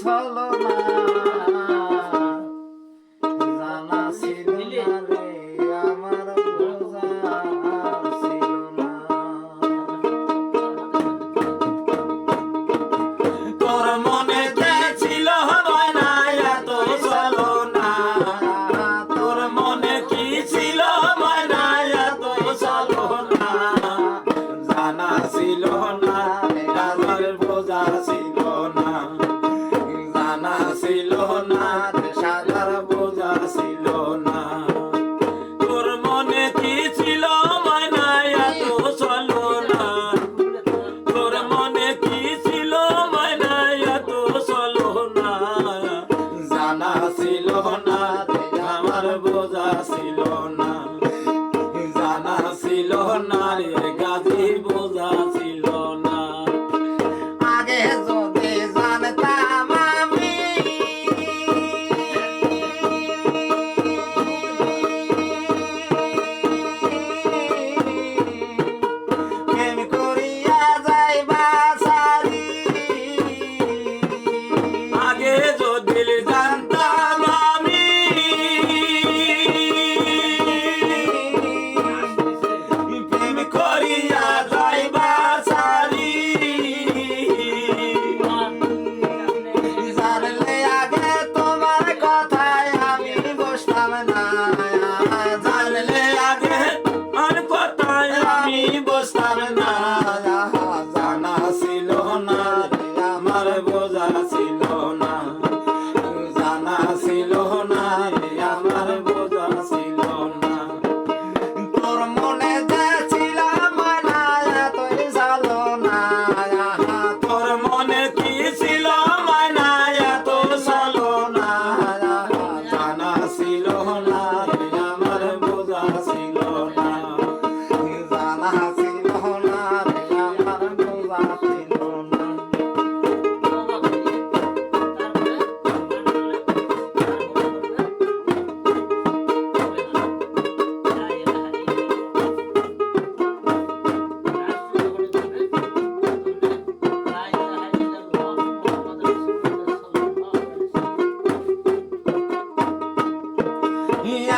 ছলনা জানা ছিল না রে আমার বোঝা ছিল না। তোর মনেতে ছিল ময়না এত ছলনা, তোর মনে কি ছিল ময়না এত ছলনা জানা ছিল না আমার বোঝা ছিল না, জানা ছিল না সাদার বোঝা ছিল না। তোর মনে কি ছিল ময়না এত ছলনা, তোর মনে কি ছিল ময়না এত ছলনা জানা ছিল না আমার বোঝা ছিল না, জানা ছিল না রে গাজী বোঝা ছিল না। আগে যদি জানতাম আমি প্রেম করিয়া যাইবা সারি, আগে যদি জানতাম আমি প্রেম করিয়া যাইবা সারি, জানলে আগে তোমার কথায় আমি বসতাম না, জানলে আগে আর কথায় আমি বসতাম না, জানা ছিল না আমার বোঝা ছিল না, জানা ছিল না আমার বোঝা ছিল না। তোর মনে যে ছিল ময়না এতই ছলনা, তোর মনে কি ছিল ময়না এত ছলনা জানা ছিল না আমার বোঝা ছিল না, জানা ছিল না আমার বোঝা ছিল না।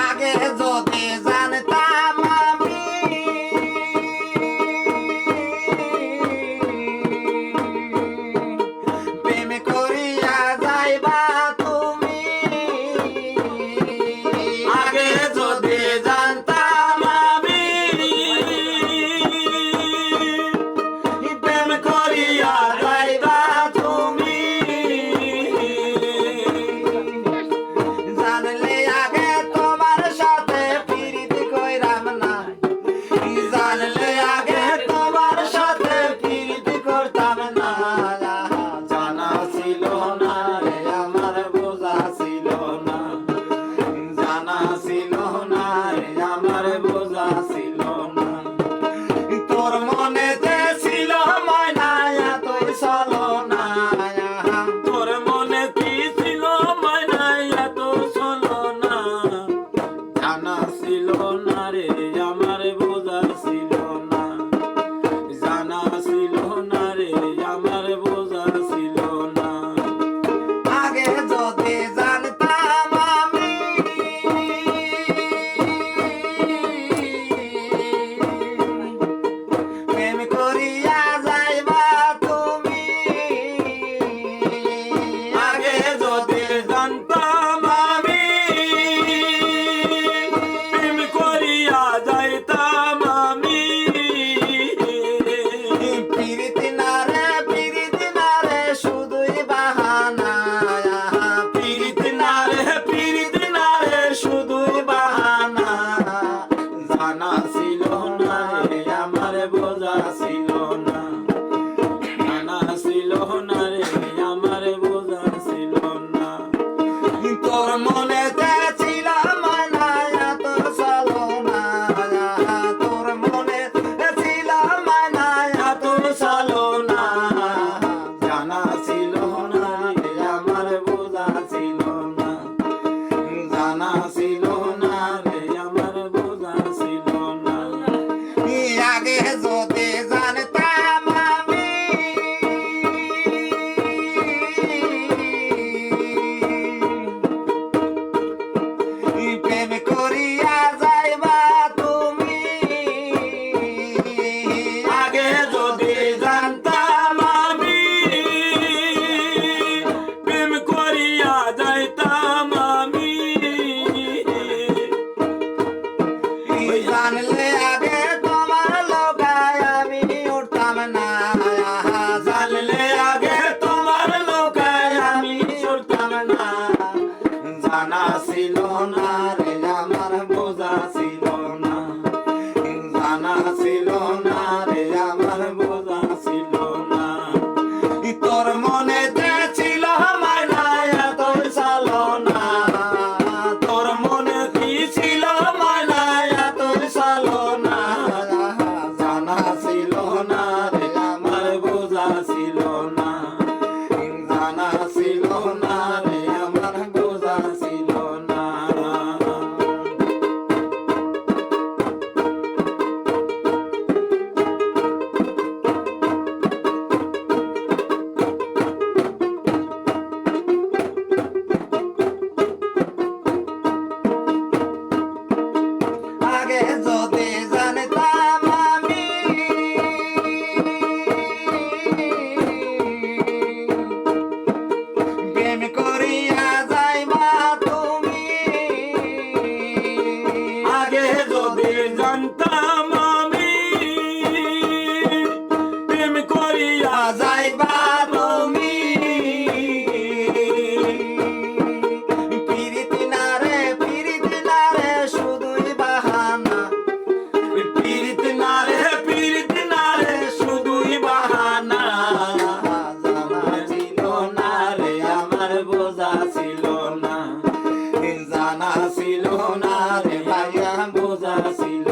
আগে যদি জানতাম আমি ছিল না, জানা ছিল না রে আমার বোঝা ছিল না। আগে যদি জানতাম আমি প্রেম করিয়া যাইবা তুমি, আগে যদি জানতাম আমি প্রেম করিয়া যাইবা তুমি, পিরিতি না রে শুধুই বাহানা, পিরিতি না রে শুধুই বাহানা, জানা ছিল না রে আমার বোঝা ছিল না, জানা ছিল না রে ভাইয়া বোঝা ছিল